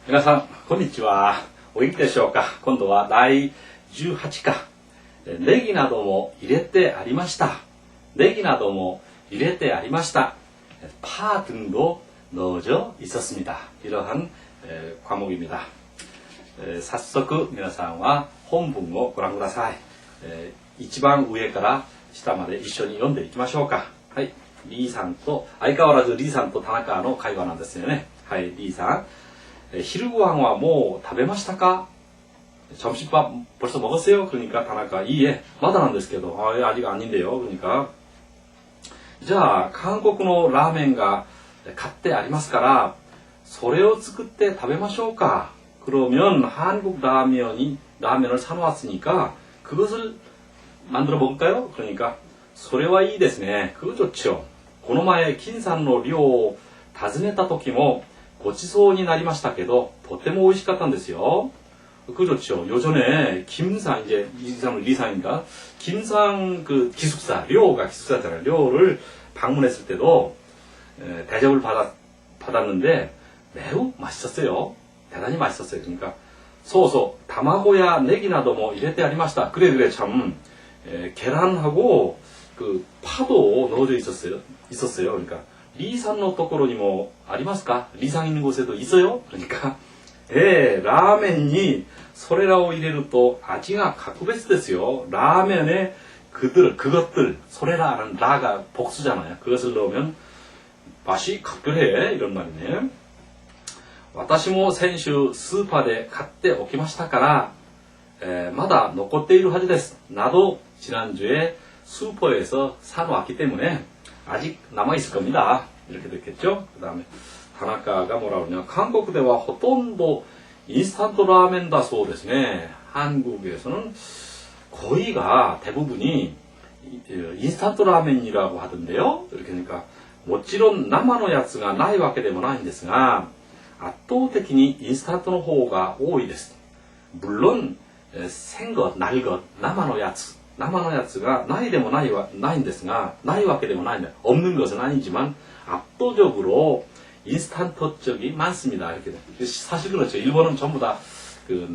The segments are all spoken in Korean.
皆さん、こんにちは。お元気でしょうか。今度は第18課。ネギなども入れてありました。ネギなども入れてありました。파 등도 넣어져 있었습니다. 이러한 과목입니다.早速皆さんは本文をご覧ください。一番上から下まで一緒に読んでいきましょうか。はい。リーさんと、相変わらずリーさんと田中の会話なんですよね。はい、リーさん。昼ご飯はもう食べましたか? 점심밥 벌써 먹었어요? 그러니까 다나카 이에 마다なんですけど 아직 아닌데요. 그러니까 자, 한국의 라멘가 갓대 ありますから それを作って食べましょうか? 그러면 한국 라면을 사놓았으니까 그것을 만들어 먹을까요? 그러니까 それはいいですね. 그거 좋죠. この前 金山の寮を訪ねた時もごちそうになりましたけどとても美味しかったんですよ. 그렇죠. 요전에 김상 이제 이상은 리상인가 김상 그 기숙사 료가 기숙사잖아요. 료를 방문했을 때도 대접을 받았는데 매우 맛있었어요. 대단히 맛있었어요. 그러니까 소소 다마고야 네기나도 뭐 이랬대 아리마시다. 그래 참 계란하고 그 파도 넣어져 있었어요. 그러니까 리산의 ところにも ありますか? 리상 있는 곳에도 있어요. 그러니까 라멘이 소래라고 入れると 아지가格別ですよ. 라면에 그것들 소래라는 라가 복수잖아요. 그것을 넣으면 맛이 각별해. 이런 말이네. 私も先週スーパーで買っておきましたから、まだ残っているはずです. 나도 지난주에 슈퍼에서 사놓았기 때문에 아직 남아있을 겁니다. 이렇게 됐겠죠? 그 다음에 다나카가 뭐라고 그러냐. 한국대와 ほとんど 인스턴트 라멘だそうですね. 한국에서는 거의가 대부분이 인스턴트 라멘이라고 하던데요. 이렇게 하니까 もちろん生のやつがないわけでもないんですが 圧倒的にインスタントの方が多いです. 물론 생것, 날것, 生のやつがないでもないんですが ないわけでもないんだ. 없는 것은 아니지만 압도적으로 인스턴트 쪽이 많습니다. 이렇게 사실 그렇죠. 일본은 전부 다 그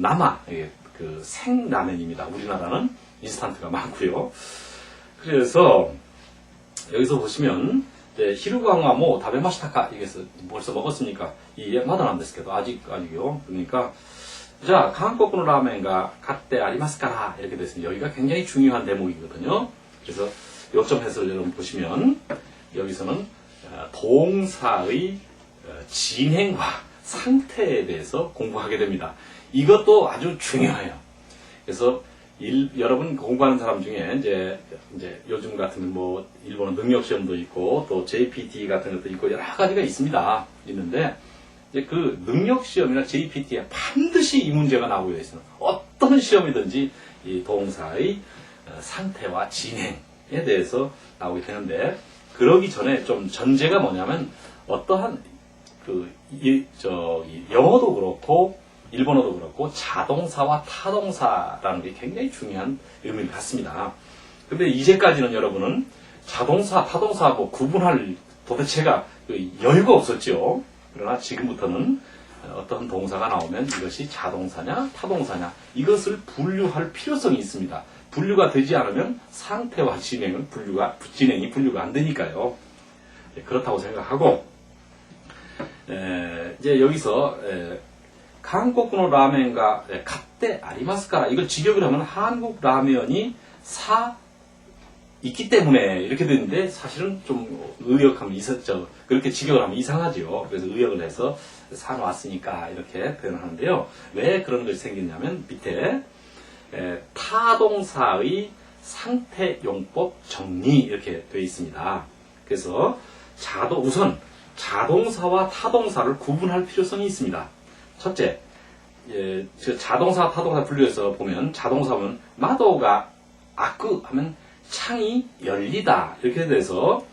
그 생라면입니다. 우리나라는 인스턴트가 많고요. 그래서 여기서 보시면 히루광화 뭐 다베마시타카 이게 벌써 먹었습니까? 이게 마다난ですけど 아직이요. 그러니까 자, 한국의 라멘가 갓대 아리마스카라 이렇게 됐습니다. 여기가 굉장히 중요한 대목이거든요. 그래서 요점 해설 여러분 보시면 여기서는 동사의 진행과 상태에 대해서 공부하게 됩니다. 이것도 아주 중요해요. 그래서 여러분 공부하는 사람 중에 이제 요즘 같은 뭐 일본은 능력 시험도 있고 또 JPT 같은 것도 있고 여러 가지가 있는데 이제 그 능력 시험이나 JPT에 반드시 이 문제가 나오고 있어요. 어떤 시험이든지 이 동사의 상태와 진행에 대해서 나오게 되는데 그러기 전에 좀 전제가 뭐냐면 어떠한 영어도 그렇고 일본어도 그렇고 자동사와 타동사라는 게 굉장히 중요한 의미를 갖습니다. 근데 이제까지는 여러분은 자동사, 타동사 뭐 구분할 도대체가 여유가 없었죠. 그러나 지금부터는 어떤 동사가 나오면 이것이 자동사냐 타동사냐 이것을 분류할 필요성이 있습니다. 분류가 되지 않으면 상태와 진행이 분류가 안 되니까요. 그렇다고 생각하고 이제 여기서 한국의 라멘가 갓대 아리마스카라 이걸 직역을 하면 한국 라면이 있기 때문에 이렇게 되는데 사실은 좀 의역하면 있었죠. 그렇게 직역을 하면 이상하죠. 그래서 의역을 해서 사놓았으니까 이렇게 표현하는데요. 왜 그런 것이 생겼냐면 밑에 타동사의 상태용법 정리 이렇게 되어 있습니다. 그래서 우선 자동사와 타동사를 구분할 필요성이 있습니다. 첫째, 자동사, 타동사 분류해서 보면 자동사는 마도가 아쿠 하면 창이 열리다 이렇게 돼서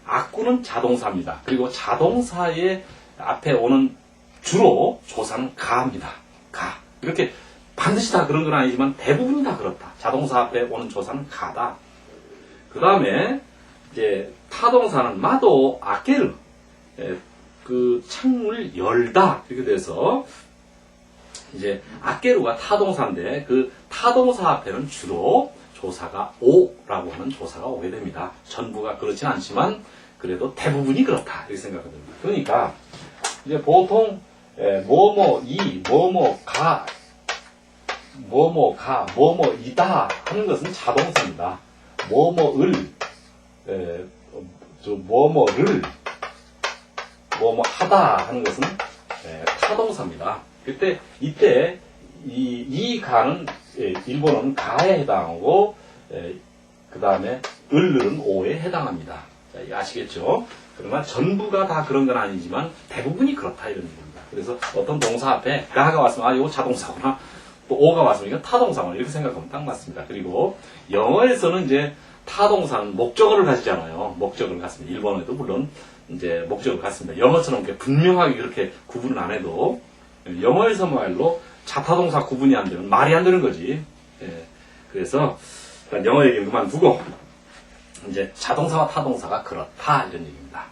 아쿠는 자동사입니다. 그리고 자동사의 앞에 오는 주로 조사는 가입니다. 가. 이렇게 반드시 다 그런 건 아니지만 대부분이 다 그렇다. 자동사 앞에 오는 조사는 가다. 그 다음에 이제 타동사는 마도 아케르 그 창문을 열다 이렇게 돼서 이제 악계루가 타동사인데 그 타동사 앞에는 주로 조사가 오라고 하는 조사가 오게 됩니다. 전부가 그렇진 않지만 그래도 대부분이 그렇다 이렇게 생각합니다. 그러니까 이제 보통 뭐뭐이, 뭐뭐가, 뭐뭐가, 뭐뭐이다 하는 것은 자동사입니다. 뭐뭐을, 뭐뭐를, 뭐뭐하다 하는 것은 타동사입니다. 이때 이 가는 일본어는 가에 해당하고 그 다음에 을은 오에 해당합니다. 자, 아시겠죠? 그러나 전부가 다 그런 건 아니지만 대부분이 그렇다 이런 얘기입니다. 그래서 어떤 동사 앞에 가가 왔으면 이거 자동사구나, 또 오가 왔으면 이건 타동사구나 이렇게 생각하면 딱 맞습니다. 그리고 영어에서는 이제 타동사는 목적어를 가지잖아요. 목적어를 갖습니다. 일본어에도 물론 이제 목적어를 갖습니다. 영어처럼 이렇게 분명하게 그렇게 구분을 안 해도 영어에서말로 자타동사 구분이 안 되면 말이 안 되는 거지. 그래서 일단 영어 얘기는 그만두고 이제 자동사와 타동사가 그렇다 이런 얘기입니다.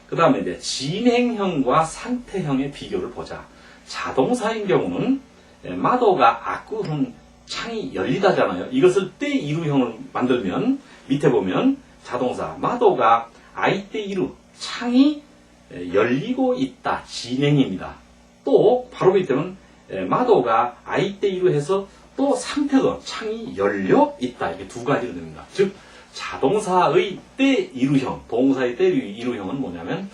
그 다음에 이제 진행형과 상태형의 비교를 보자. 자동사인 경우는 마도가 아쿠훈 창이 열리다잖아요. 이것을 때 이루형을 만들면 밑에 보면 자동사 마도가 아이때 이루 창이 열리고 있다 진행입니다. 또 바로 밑에는 마도가 아이때 이루 해서 또 상태도 창이 열려 있다 이렇게 두 가지로 됩니다. 즉 자동사의 때 이루형, 동사의 때 이루형은 뭐냐면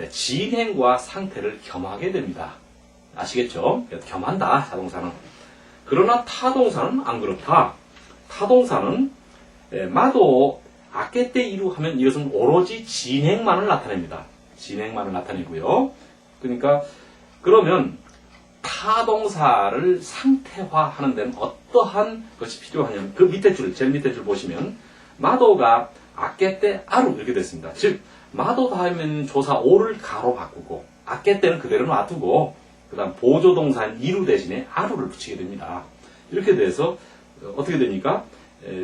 진행과 상태를 겸하게 됩니다. 아시겠죠? 겸한다 자동사는. 그러나 타동사는 안 그렇다. 타동사는 마도 아께 때 이루 하면 이것은 오로지 진행만을 나타냅니다. 진행만을 나타내고요. 그러니까 그러면 타동사를 상태화하는 데는 어떠한 것이 필요하냐면 그 밑에 줄, 제일 밑에 줄 보시면 마도가 아께 때 아루 이렇게 됐습니다. 즉 마도 다음에는 조사 오를 가로 바꾸고 아께 때는 그대로 놔두고 그 다음 보조동사인 이루 대신에 아루를 붙이게 됩니다. 이렇게 돼서 어떻게 됩니까?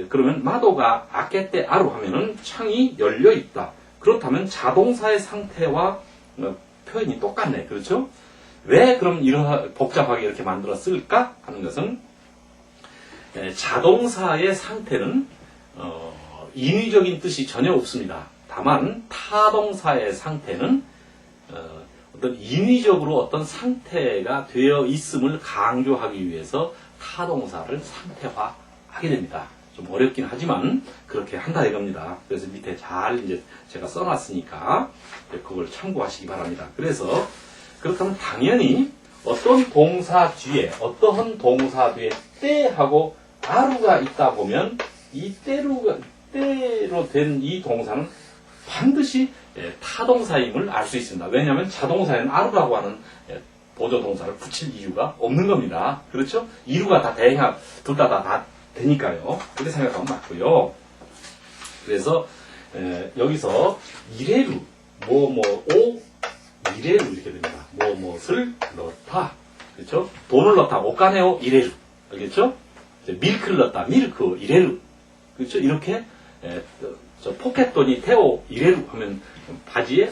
그러면 마도가 아께 때 아루 하면은 창이 열려 있다. 그렇다면 자동사의 상태와 표현이 똑같네. 그렇죠? 왜 그럼 이런 복잡하게 이렇게 만들었을까 하는 것은 자동사의 상태는 인위적인 뜻이 전혀 없습니다. 다만 타동사의 상태는 어떤 인위적으로 어떤 상태가 되어 있음을 강조하기 위해서 타동사를 상태화하게 됩니다. 좀 어렵긴 하지만 그렇게 한다 이겁니다. 그래서 밑에 잘 이제 제가 써놨으니까 그걸 참고하시기 바랍니다. 그래서 그렇다면 당연히 어떤 동사 뒤에 어떠한 동사 뒤에 때하고 아루가 있다 보면 이 때로 된 이 동사는 반드시 타동사임을 알 수 있습니다. 왜냐하면 자동사에는 아루라고 하는 보조동사를 붙일 이유가 없는 겁니다. 그렇죠? 이루가 다 대행합, 둘 다 되니까요. 그렇게 생각하면 맞고요. 그래서 여기서 이레루, 오 이레루 이렇게 됩니다. 무엇을 넣다. 그렇죠? 돈을 넣다. 오카네오 이레루. 알겠죠? 밀크를 넣다. 밀크 이레루. 그렇죠? 이렇게 저 포켓돈이 테오 이레루 하면 바지에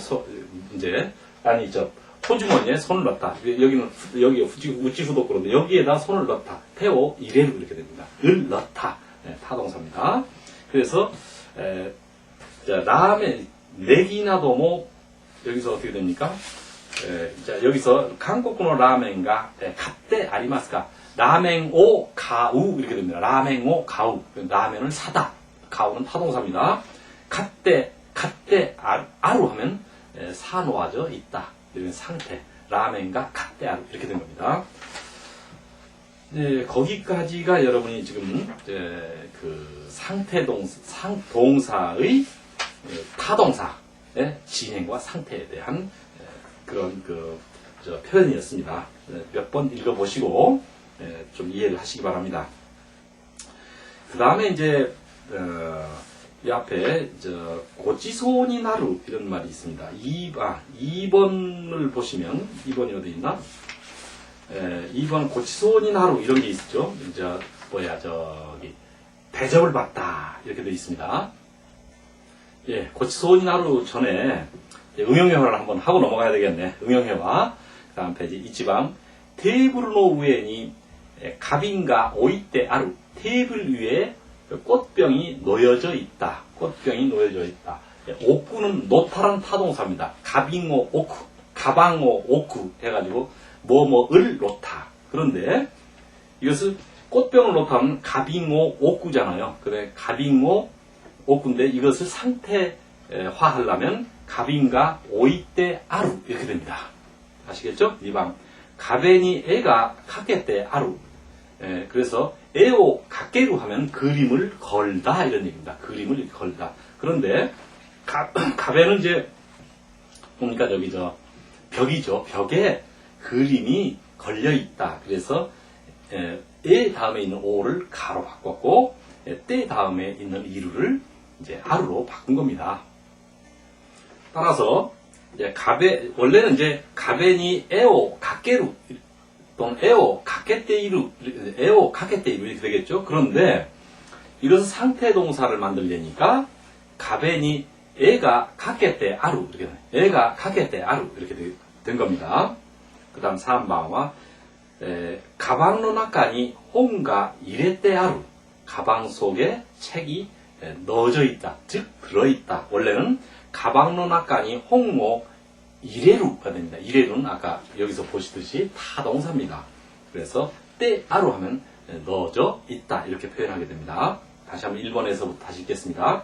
이제 아니 저 호주머니에 손을 넣다. 여기 우찌후도 그런데 여기에다 손을 넣다. 테오 이레루 이렇게 됩니다. 을 넣다. 타동사입니다. 그래서 라멘 네기나도모 여기서 어떻게 됩니까? 자 여기서 한국어 라멘가 갓데 아리마스까 라멘 오 가우 이렇게 됩니다. 라멘 오 가우 라멘을 사다. 가우는 타동사입니다. 갓데 아루 하면 사놓아져 있다. 이런 상태. 라멘과 갓데 아루 이렇게 된 겁니다. 네, 거기까지가 여러분이 지금 그 동사의 타동사의 진행과 상태에 대한 그런 표현이었습니다. 몇 번 읽어보시고 좀 이해를 하시기 바랍니다. 그 다음에 이제 이 앞에 고치소니 나루 이런 말이 있습니다. 2번을 보시면 2번이 어디 있나? 2번 고치소니 나루 이런 게 있죠. 저기 대접을 받다 이렇게 되어 있습니다. 예, 고치소니 나루 전에 응용회화를 한번 하고 넘어가야 되겠네. 응용회화. 그 다음 페이지 이치방 테이블 노 위에니 가빈가 오이테 아루. 테이블 위에 꽃병이 놓여져 있다. 꽃병이 놓여져 있다. 오쿠는 노타란 타동사입니다. 가빙오 오쿠, 가방오 오쿠 해가지고 뭐뭐을 놓다. 그런데 이것을 꽃병을 놓다면 가빙오 오쿠잖아요. 그래 가빙오 오쿠인데 이것을 상태화하려면 가빙가 오이테 아루 이렇게 됩니다. 아시겠죠? 이방 가베니 에가 카케테 아루. 그래서 에오 가게루 하면 그림을 걸다 이런 얘기입니다. 그림을 걸다. 그런데 가베는 이제 보니까 저기 벽이죠. 벽에 그림이 걸려 있다. 그래서 에 다음에 있는 오를 가로 바꿨고 때 다음에 있는 이루를 이제 아루로 바꾼 겁니다. 따라서 이제 원래는 이제 가베니 에오 가게루 또는 에오 가케테이루 이렇게 되겠죠. 그런데 이것은 상태 동사를 만들려니까 가베니 에가 가케테 아루 이렇게 에가 가케테 아루 이렇게 된 겁니다. 그 다음 3번와 가방노 나카니 혼가 이레테 아루. 가방 속에 책이 넣어져 있다. 즉 들어있다. 원래는 가방노 나카니 홍모 이레루가 됩니다. 이레루는 아까 여기서 보시듯이 타동사입니다. 그래서 때 아루 하면 넣어져 있다. 이렇게 표현하게 됩니다. 다시 한번 1번에서부터 다시 읽겠습니다.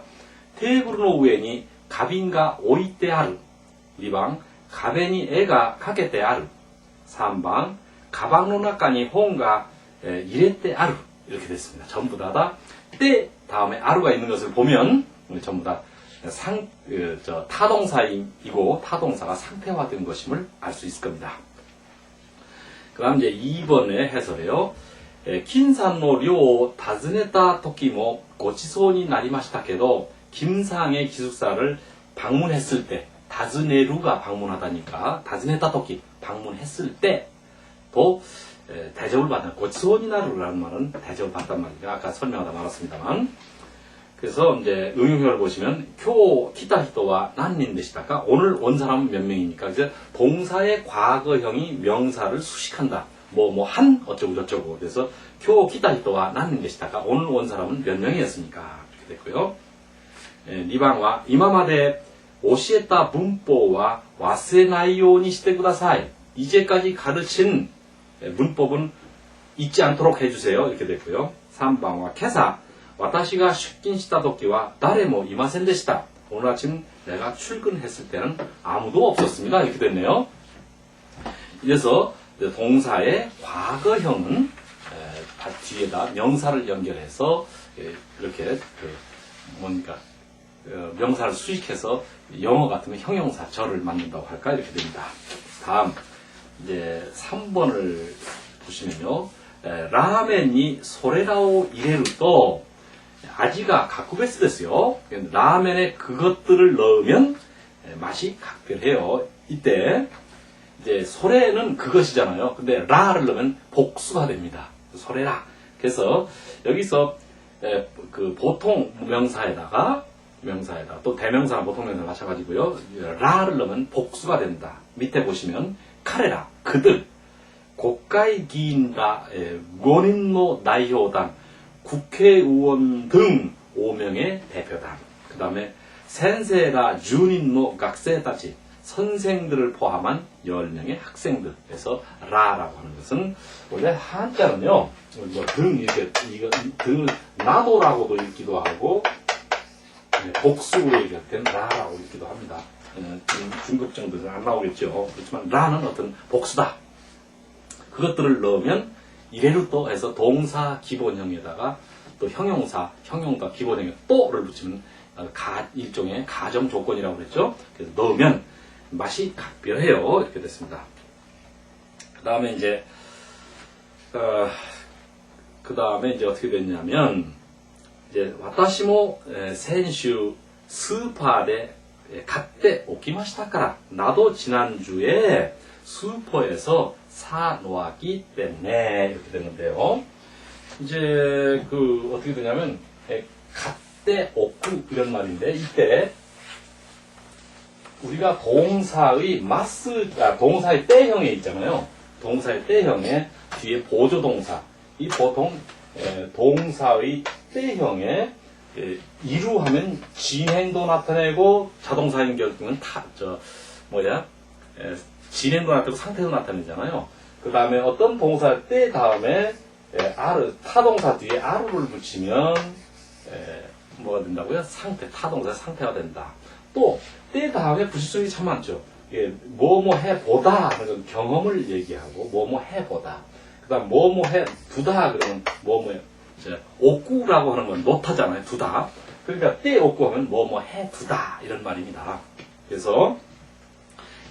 테이블노 우에니 가빈가 오이테 아루. 2번 가베니 에가 카케테 아루. 3번 가방노 나카니 혼가 이레테 아루. 이렇게 됐습니다. 전부 다 때 다음에 아루가 있는 것을 보면 전부 다 타동사이고 타동사가 상태화된 것임을 알 수 있을 겁니다. 그 다음 이제 2번의 해설이에요. 긴산노 료 다즈네타 토끼모 고치소니 나리마시타케도 김상의 기숙사를 방문했을 때 다즈네루가 방문하다니까 다즈네타 토끼 방문했을 때도 대접을 받는 고치소니 나루라는 말은 대접을 받단 말이죠. 아까 설명하다 말았습니다만 그래서 이제 응용형을 보시면 교 키타 히토와 난닌 데시다가 오늘 온 사람은 몇 명입니까? 그래서 동사의 과거형이 명사를 수식한다. 한 어쩌고 저쩌고. 그래서 교 키타 히토와 난닌 데시다가 오늘 온 사람은 몇 명이었습니까? 이렇게 됐고요. 니방와 이마마데 오시에타 문법와 와세나이요니 시테 쿠다사이. 이제까지 가르친 문법은 잊지 않도록 해주세요. 이렇게 됐고요. 3방와 캐사 와타시가 슈킨시타 도끼와 다레모 이마센 데시다. 오늘 아침 내가 출근했을 때는 아무도 없었습니다. 이렇게 됐네요. 이래서 동사의 과거형은 뒤에다 명사를 연결해서 이렇게 명사를 수식해서 영어 같으면 형용사 절을 만든다고 할까 이렇게 됩니다. 다음 이제 3번을 보시면요. 라멘이 소레라오 이레루또 아지가 가쿠베스 됐어요. 라멘에 그것들을 넣으면 맛이 각별해요. 이때 이제 소레는 그것이잖아요. 근데 라를 넣으면 복수가 됩니다. 소레라. 그래서 여기서 그 보통 명사에다가 또 대명사나 보통 명사 마찬가지고요. 라를 넣으면 복수가 된다. 밑에 보시면 카레라 그들 국가의 기인과 원인노 나이호단 국회의원 등 5명의 대표단 그 다음에 센세라 주닌노 각세다치 선생들을 포함한 10명의 학생들 그래서 라라고 하는 것은 원래 한자는요 등 이렇게 등을 나도라고도 읽기도 하고 복수로 읽을 라라고 읽기도 합니다. 중급 정도는 안 나오겠죠. 그렇지만 라는 어떤 복수다. 그것들을 넣으면 이래로 또 해서 동사 기본형에다가 또 형용사 기본형에 또를 붙이면 일종의 가정 조건이라고 그랬죠. 그래서 넣으면 맛이 각별해요. 이렇게 됐습니다. 그 다음에 이제 어떻게 됐냐면 이제 와타시모 센슈 스파데 갓데 오키마시타카라 나도 지난주에 슈퍼에서 사 놓았기 때문에 이렇게 되는데요. 이제 어떻게 되냐면 갓데 오쿠 이런 말인데 이때 우리가 동사의 동사의 때형에 있잖아요. 동사의 때형에 뒤에 보조동사. 이 보통 동사의 때형에 이루하면 진행도 나타내고 자동사인 경우는 진행도 나타내고 상태도 나타내잖아요. 그 다음에 어떤 동사 때 다음에 타동사 뒤에 아루를 붙이면 뭐가 된다고요? 상태, 타동사의 상태가 된다. 또 때 다음에 부실성이 참 많죠. 뭐뭐 해보다 하는 경험을 얘기하고 뭐뭐 해보다. 그 다음 뭐뭐 해두다 그러면 뭐뭐 옥구라고 하는 건 놓다잖아요. 두다. 그러니까 때 옥구 하면 뭐뭐 해두다 이런 말입니다. 그래서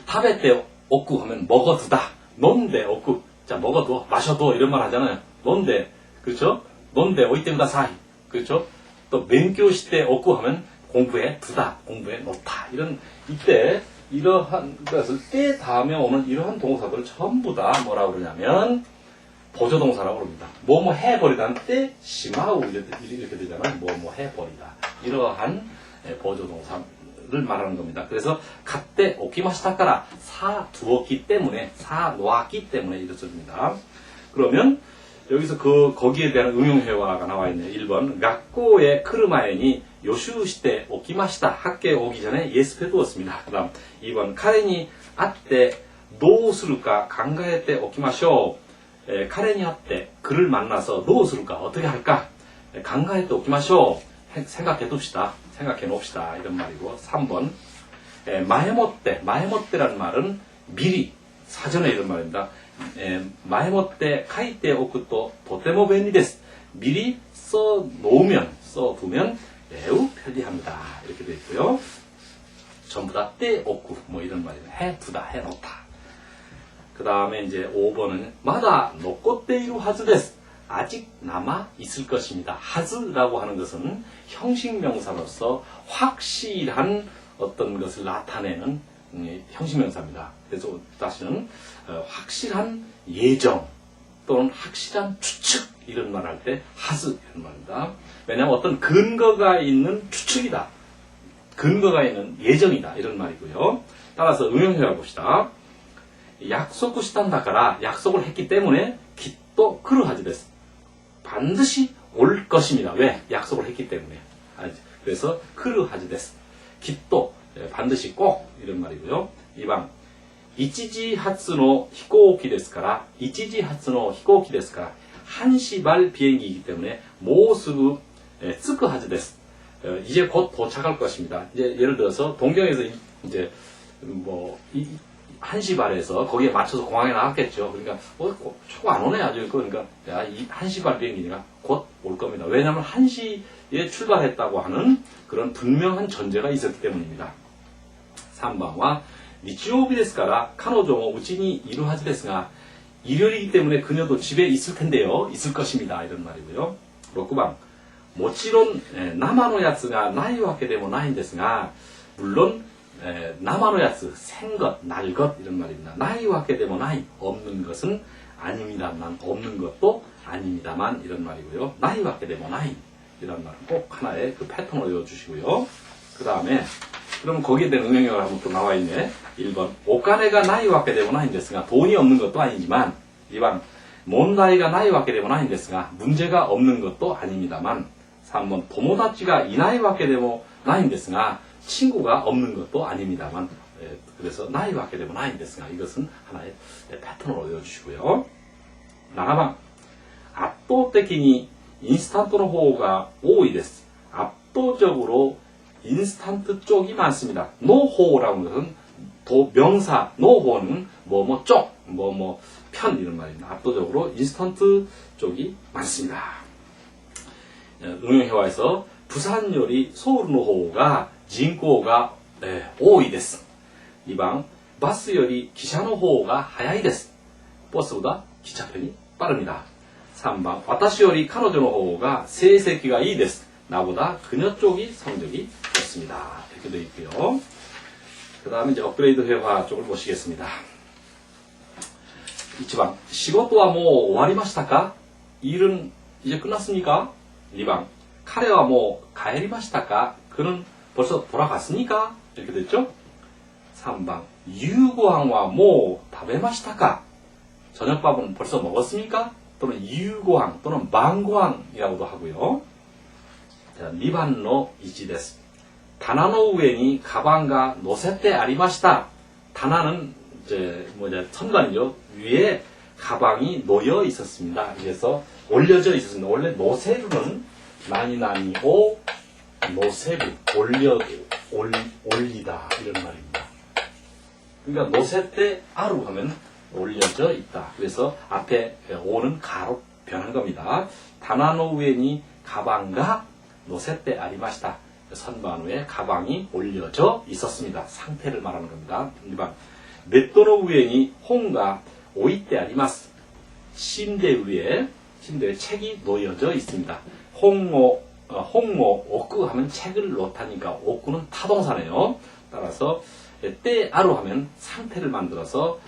탑에 때 옥구 하면 먹어두다. 논데 옥구. 자 먹어둬 마셔둬 이런 말 하잖아요. 논데 그렇죠? 논데 오이때보다 사이 그렇죠? 또 맹교시 때 옥구 하면 공부해 두다 공부해 놓다 이런 이때 이러한 그래서 때 다음에 오는 이러한 동사들을 전부 다 뭐라고 그러냐면 보조동사라고 합니다. 뭐뭐 해버리다는 때 시마우 이렇게 되잖아요. 뭐뭐 해버리다. 이러한 보조동사를 말하는 겁니다. 그래서 갓때 오키마시타카라 사 두었기 때문에 사 놓았기 때문에 이렇습니다. 그러면 여기서 거기에 대한 응용회화가 나와 있네요. 1번 학교에 크르마에니 요슈시테 오키마시타 학교에 오기 전에 예습해 두었습니다. 그 다음 2번 카레니 아때 노우스루까 강가에 오키마쇼 카레니 아때 그를 만나서 노우스루까 어떻게 할까 강가에 오키마쇼 생각해 둡시다. 생각해 놓읍시다. 이런 말이고 3번 마에모떼라는 말은 미리 사전에 이런 말입니다. 마에모떼 카이테 오쿠또 도테모 베니데스 미리 써두면 매우 편리합니다. 이렇게 되어 있고요. 전부 다 때 오쿠 뭐 이런 말이에요. 해두다 해놓다. 그 다음에 이제 5번은 마다 노코테이루 하즈데스 아직 남아 있을 것입니다. 하즈라고 하는 것은 형식명사로서 확실한 어떤 것을 나타내는 형식명사입니다. 그래서 다시는 확실한 예정 또는 확실한 추측 이런 말 할 때 하즈 이런 말입니다. 왜냐하면 어떤 근거가 있는 추측이다. 근거가 있는 예정이다. 이런 말이고요. 따라서 응용해봐 봅시다. 약속을 시단다가라 약속을 했기 때문에 기또 그루하지 됐어. 반드시 올 것입니다. 왜? 약속을 했기 때문에. 그래서 그루하지 됐어. 기또 반드시 꼭 이런 말이고요. 2번 이치지 하츠노 히코키 데스카라 이치지 하츠노 히코키 데스카라 1시 발 비행기이기 때문에 모스구 쓰크 하즈 데스 이제 곧 도착할 것입니다. 이제 예를 들어서 동경에서 이제 뭐 1시 발에서 거기에 맞춰서 공항에 나갔겠죠. 그러니까 초가 안 오네 아주. 그러니까 이 1시 발 비행기니까 곧 올 겁니다. 왜냐하면 1시에 출발했다고 하는 그런 분명한 전제가 있었기 때문입니다. 3번과 니치요비 데스から彼女もうちにいるはずですが 일요일이기 때문에 그녀도 집에 있을 텐데요. 있을 것입니다. 이런 말이고요. 6번 もちろん生のやつがないわけでもないんですが 물론生のやつ 생것, 날것 이런 말입니다. 나이わけでもない 없는 것은 아닙니다만 없는 것도 아닙니다만 이런 말이고요. 나이わけでもない 이런 말은 꼭 하나의 그 패턴을 외워주시고요. 그 다음에 그럼 거기에 대한 응용어가 한번 또 나와 있네. 1번 お金がないわけでもないんですが 돈이 없는 것도 아니지만 2번 問題がないわけでもないんですが 문제가 없는 것도 아닙니다만 3번 友達がいないわけでもないんですが 친구가 없는 것도 아닙니다만 그래서 나이わけでもないんですが 이것은 하나의 패턴으로 외워주시고요. 7번 圧倒的にインスタントの方が多いです. 압도적으로 인스턴트 쪽이 많습니다. 노호라는 것은 명사 노호는 뭐뭐 쪽, 뭐뭐 편 이런 말입니다. 압도적으로 인스턴트 쪽이 많습니다. 응용회화에서 부산 요리 서울 노호가 진고가多いです. 2번 버스 요리 기차 노호가 早いです. 버스보다 기차편이 빠릅니다. 3번 私より彼女の方が成績がいいです. 나보다 그녀 쪽이 성적이 좋습니다. 이렇게 되어 있고요. 그 다음에 이제 업그레이드 회화 쪽을 보시겠습니다. 1번 仕事はもう終わりましたか? 일은 이제 끝났습니까? 2번 彼はもう帰りましたか? 그는 벌써 돌아갔습니까? 이렇게 됐죠? 3번 夕ご飯はもう食べましたか? 저녁밥은 벌써 먹었습니까? 또는 유고항 또는 망고항이라고도 하고요. 자, 2番の 1です。 棚の上にカバンが乗せてありました。 棚는 이제 천반이죠. 위에 가방이 놓여 있었습니다. 그래서 올려져 있었습니다. 원래 노세루는 나니나니오 노세루 올리다 이런 말입니다. 그러니까 노세때 아루 하면 올려져 있다. 그래서 앞에 오는 가로 변한 겁니다. 다나노 우에니 가방가 노세때 아리마시다. 선반 위에 가방이 올려져 있었습니다. 상태를 말하는 겁니다. 2번 네토노 우에니 홍가 오이때 아리마스. 침대 위에 책이 놓여져 있습니다. 홍모 오쿠 하면 책을 놓다니까 오쿠는 타동사네요. 따라서 때 아루 하면 상태를 만들어서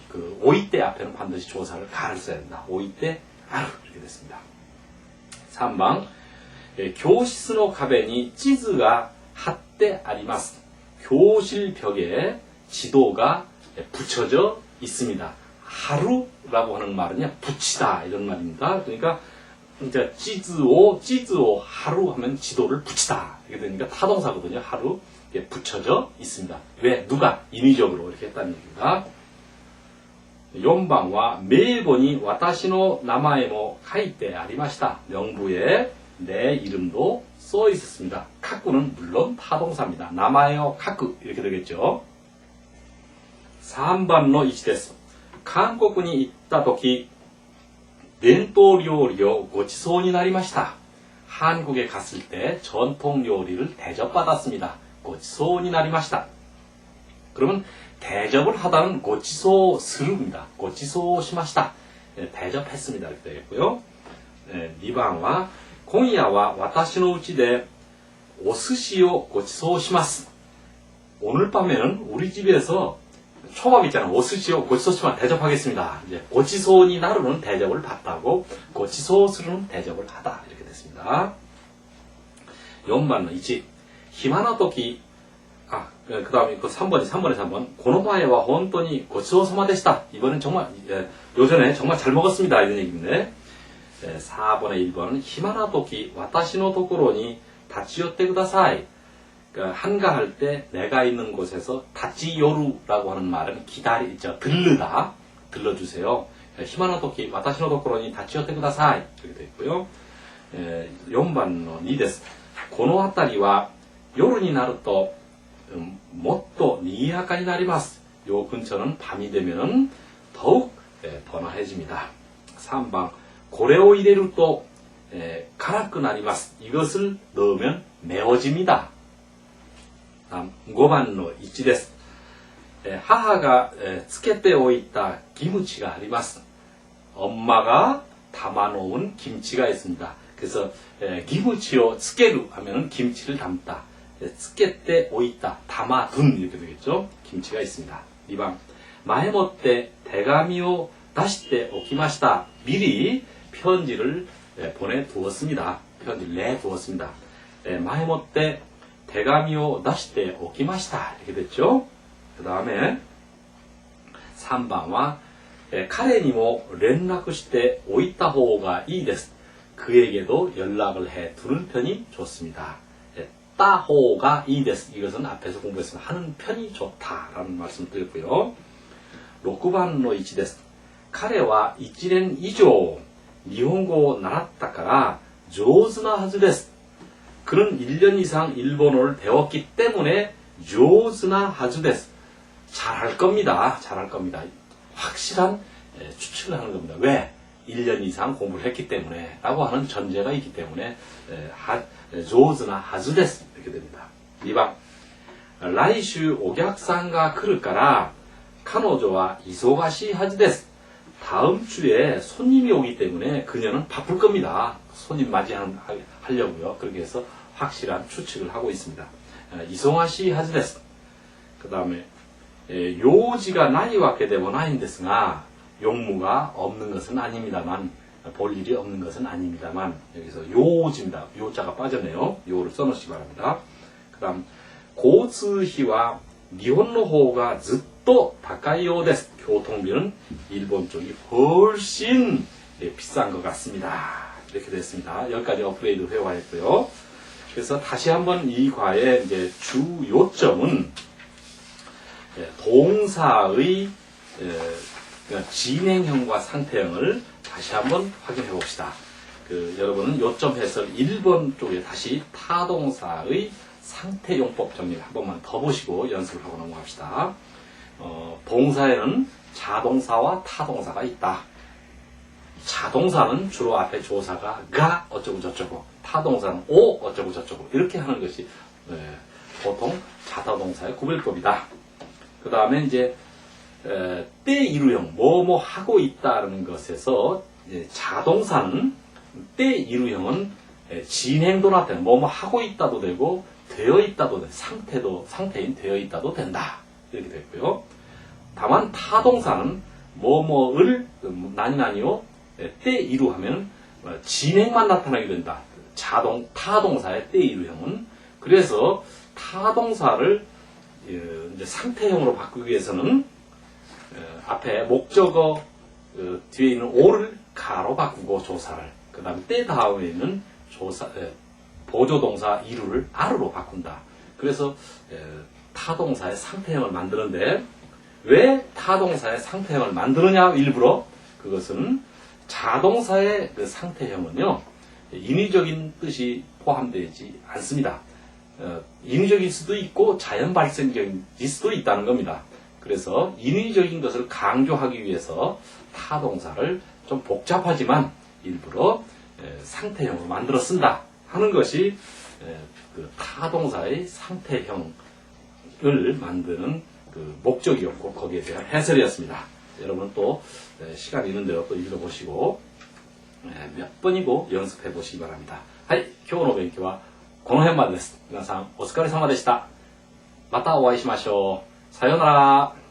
그 오이때 앞에는 반드시 조사를 가를 써야 된다. 오이때 아루 이렇게 됐습니다. 3번 교실の壁に地図が貼ってあります. 교실 벽에 지도가 붙여져 있습니다. 하루라고 하는 말은요, 붙이다 이런 말입니다. 그러니까 이제 지즈오 하루 하면 지도를 붙이다 이렇게 되니까 타동사거든요. 하루 붙여져 있습니다. 왜? 누가? 인위적으로 이렇게 했다는 얘기입니다. 4번과 메일본이 와타시노 나마에모 카이테 아리마시다. 명부에 내 이름도 써 있었습니다. 카쿠는 물론 타동사입니다. 나마에오 카쿠 이렇게 되겠죠. 3번의 1です. 한국에 있다時伝統料理をごちそうになりました. 한국에 갔을 때 전통 요리를 대접받았습니다. 고치소니 나리마시다. 그러면 대접을 하다는 고치소 스루입니다. 고치소 시마시다. 대접했습니다. 이렇게 되겠고요. 2번과 今夜は私の家でお寿司をごちそうします. 오늘 밤에는 우리 집에서 초밥 있잖아요. 오스시오 고치소시만 대접하겠습니다. 이제 고치소니 나루는 대접을 받다고 고치소스루는 대접을 하다 이렇게 됐습니다. 4번의 1. 히마나 토키 그 다음에 그 3번에 3번. この前は本当にごちそうさまでした. 이번엔 정말 요전에 정말 잘 먹었습니다. 이런 얘기인데 4번의 1번 히마나 토키 私のところに立ち寄ってください. 그러니까 한가할 때 내가 있는 곳에서 다치요루라고 하는 말은 들르다, 들러주세요. 히마나 토키, 와타시노 도코로니 다치요테 쿠다사이 이렇게 되어 있고요. 4번의 2です. この辺りは夜になるともっと賑やかになります. 요 근처는 밤이 되면은 더욱 번화해집니다. 3번 これを入れると辛くなります. 이것을 넣으면 매워집니다. 5번의 1です. 母がつけておいたキムチがあります. 엄마가 담아놓은 김치가 있습니다. 그래서 김치を つける 하면은 김치를 담다. つけておいた 담아둔 이렇게 되겠죠. 김치가 있습니다. 2번 前もって手紙を出しておきました. 미리 편지를 보내두었습니다. 편지를 내두었습니다. 前もって手紙を出しておきました. 이렇게 됐죠. 그 다음에 3번은 彼にも連絡しておいた方がいいです. 그에게도 연락을 해 두는 편이 좋습니다. 따호가 이です. 이것은 앞에서 공부했습니다. 하는 편이 좋다라는 말씀을 드렸고요. 6번의 1です. 彼は1年以上日本語を習ったから上手なはずです. 그는 1년 이상 일본어를 배웠기 때문에 上手なはずです. 잘할 겁니다. 잘할 겁니다. 확실한 추측을 하는 겁니다. 왜? 1년 이상 공부를 했기 때문에 라고 하는 전제가 있기 때문에 上手なはずです 이렇게 됩니다. 2번 来週お客さんが来るから彼女は忙しいはずです. 다음 주에 손님이 오기 때문에 그녀는 바쁠 겁니다. 손님 맞이하려고요. 그렇게 해서 확실한 추측을 하고 있습니다. 이송하시 하즈데스. 그 다음에 요지가 나이 와게 되고 나인데스가 용무가 없는 것은 아닙니다만 볼 일이 없는 것은 아닙니다만 여기서 요지입니다. 요자가 빠졌네요. 요를 써놓으시기 바랍니다. 그 다음 고츠히와 니혼노호가 모토 다카이요 데스. 교통비는 일본 쪽이 훨씬 비싼 것 같습니다. 이렇게 됐습니다. 여기까지 업그레이드 회화했고요. 그래서 다시 한번 이 과의 이제 주 요점은 동사의 진행형과 상태형을 다시 한번 확인해 봅시다. 여러분은 요점 해설 1번 쪽에 다시 타동사의 상태용법 정리를 한 번만 더 보시고 연습을 하고 넘어갑시다. 동사에는 자동사와 타동사가 있다. 자동사는 주로 앞에 조사가 가 어쩌고 저쩌고, 타동사는 오 어쩌고 저쩌고 이렇게 하는 것이 보통 자타동사의 구별법이다. 그 다음에 이제 때 이루형 뭐뭐 하고 있다는 것에서 자동사는 때 이루형은 진행도 나타내 뭐뭐 하고 있다도 되고 되어 있다도 돼 상태인 되어 있다도 된다 이렇게 됐고요. 다만 타동사는 뭐뭐를 나니나니요 때 이루하면 진행만 나타나게 된다. 타동사의 때 이루형은. 그래서 타동사를 이제 상태형으로 바꾸기 위해서는 앞에 목적어 뒤에 있는 오를 가로 바꾸고 조사를, 그 다음에 때 다음에 있는 보조동사 이루를 아르로 바꾼다. 그래서 타동사의 상태형을 만드는데, 왜 타동사의 상태형을 만드느냐 일부러, 그것은 자동사의 그 상태형은요 인위적인 뜻이 포함되지 않습니다. 인위적일 수도 있고 자연 발생적일 수도 있다는 겁니다. 그래서 인위적인 것을 강조하기 위해서 타동사를 좀 복잡하지만 일부러 상태형으로 만들어 쓴다 하는 것이 그 타동사의 상태형을 만드는 그 목적이었고, 거기에 대한 해설이었습니다. 여러분 또 시간이 있는데요 또 읽어보시고 몇 번이고 연습해 보시기 바랍니다. はい、今日の勉強はこの辺までです。皆さんお疲れ様でした。またお会いしましょう。さようなら。